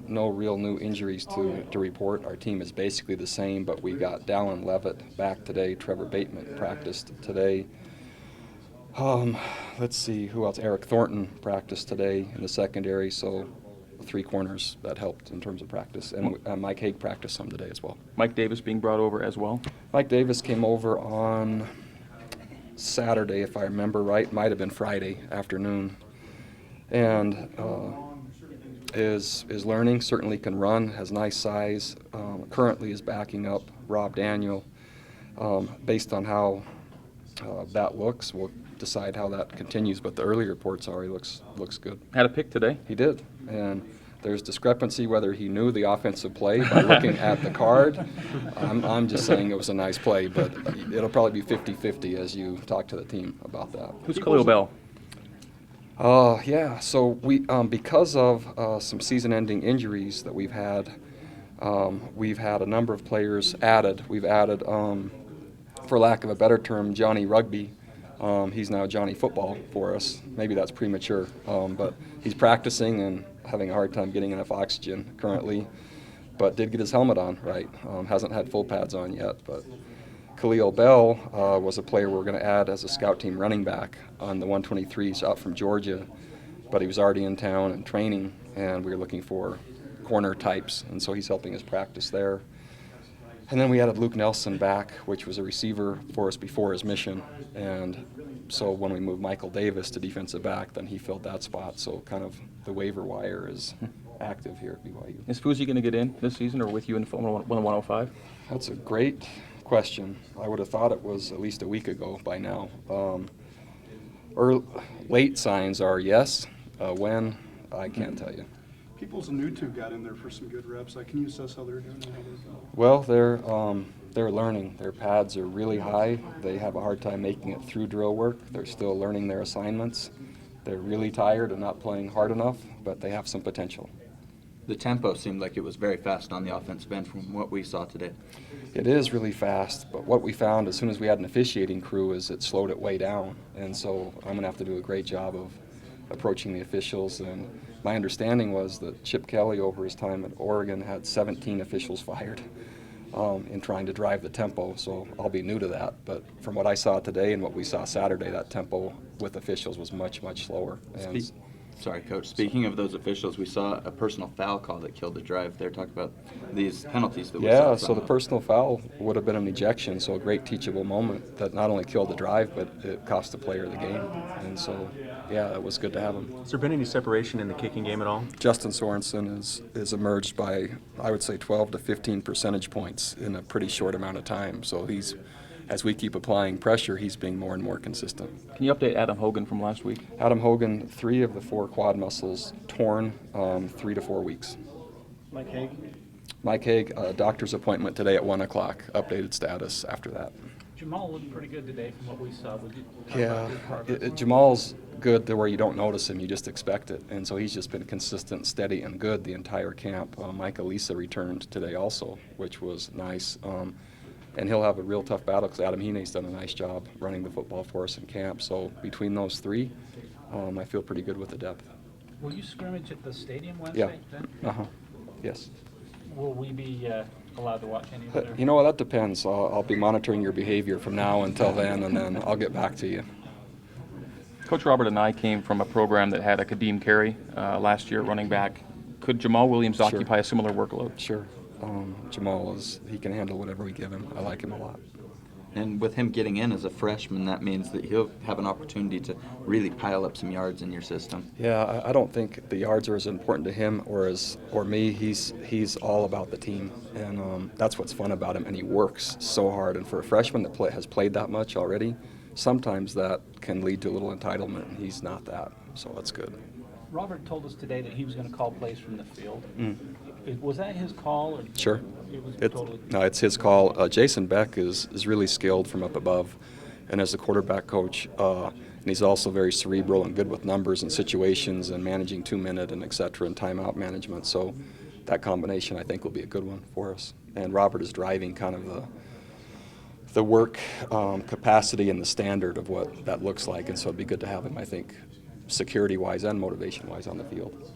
No real new injuries to report. Our team is basically the same, but we got Dallin Levitt back today. Trevor Bateman practiced today. Let's see, who else? Eric Thornton practiced today in the secondary, so 3 corners that helped in terms of practice. And Mike Haig practiced some today as well. Mike Davis being brought over as well? Mike Davis came over on Saturday, if I remember right. Might have been Friday afternoon. And is learning, certainly can run, has nice size. Currently is backing up Rob Daniel. Based on how that looks, we'll decide how that continues, but the early reports are he looks good. Had a pick today? He did, and there's discrepancy whether he knew the offensive play by looking at the card. I'm just saying it was a nice play, but it'll probably be 50-50 as you talk to the team about that. Who's Khalil Bell? Yeah, so we because of some season-ending injuries that we've had a number of players added. We've added, for lack of a better term, Johnny Rugby. He's now Johnny Football for us. Maybe that's premature, but he's practicing and having a hard time getting enough oxygen currently, but did get his helmet on right. Hasn't had full pads on yet, but Khalil Bell was a player we're going to add as a scout team running back on the 123s out from Georgia, but he was already in town and training, and we were looking for corner types, and so he's helping us practice there. And then we added Luke Nelson back, which was a receiver for us before his mission, and so when we moved Michael Davis to defensive back, then he filled that spot, so kind of the waiver wire is active here at BYU. Is Fuzi going to get in this season or with you in 105? That's a great question. I would have thought it was at least a week ago by now. Late signs are yes. When, I can't tell you. Peoples and new two got in there for some good reps. Can you assess how they're doing and how they're going? Well, they're learning. Their pads are really high. They have a hard time making it through drill work. They're still learning their assignments. They're really tired and not playing hard enough, but they have some potential. The tempo seemed like it was very fast on the offensive end from what we saw today. It is really fast, but what we found as soon as we had an officiating crew is it slowed it way down. And so I'm going to have to do a great job of approaching the officials. And my understanding was that Chip Kelly over his time at Oregon had 17 officials fired in trying to drive the tempo. So I'll be new to that. But from what I saw today and what we saw Saturday, that tempo with officials was much, much slower. And Sorry, Coach. Speaking of those officials, we saw a personal foul call that killed the drive. They're talking about these penalties that we saw. Yeah, so the personal foul would have been an ejection, so a great teachable moment that not only killed the drive, but it cost the player the game. And so, yeah, it was good to have him. Has there been any separation in the kicking game at all? Justin Sorensen is emerged by, I would say, 12 to 15 percentage points in a pretty short amount of time. So he's, as we keep applying pressure, he's being more and more consistent. Can you update Adam Hogan from last week? Adam Hogan, 3 of the 4 quad muscles torn, 3 to 4 weeks. Mike Haig? Mike Haig, doctor's appointment today at 1 o'clock, updated status after that. Jamal looked pretty good today from what we saw. Jamal's good to where you don't notice him, you just expect it. And so he's just been consistent, steady, and good the entire camp. Mike Elisa returned today also, which was nice. And he'll have a real tough battle because Adam Heaney's done a nice job running the football for us in camp. So between those 3, I feel pretty good with the depth. Will you scrimmage at the stadium Wednesday? Yeah. Yes. Will we be allowed to watch any of it? You know, that depends. I'll be monitoring your behavior from now until then, and then I'll get back to you. Coach Robert and I came from a program that had a Kadeem Carey last year running back. Could Jamal Williams occupy a similar workload? Sure. Jamal he can handle whatever we give him. I like him a lot. And with him getting in as a freshman, that means that he'll have an opportunity to really pile up some yards in your system. Yeah, I don't think the yards are as important to him or me. He's all about the team, and that's what's fun about him. And he works so hard. And for a freshman that has played that much already, sometimes that can lead to a little entitlement, and he's not that. So that's good. Robert told us today that he was going to call plays from the field. Was that his call? Or Sure. It was No, it's his call. Jason Beck is really skilled from up above, and as a quarterback coach, and he's also very cerebral and good with numbers and situations and managing 2-minute and et cetera and timeout management. So that combination, I think, will be a good one for us. And Robert is driving kind of the work capacity and the standard of what that looks like, and so it'd be good to have him, I think, security-wise and motivation-wise on the field.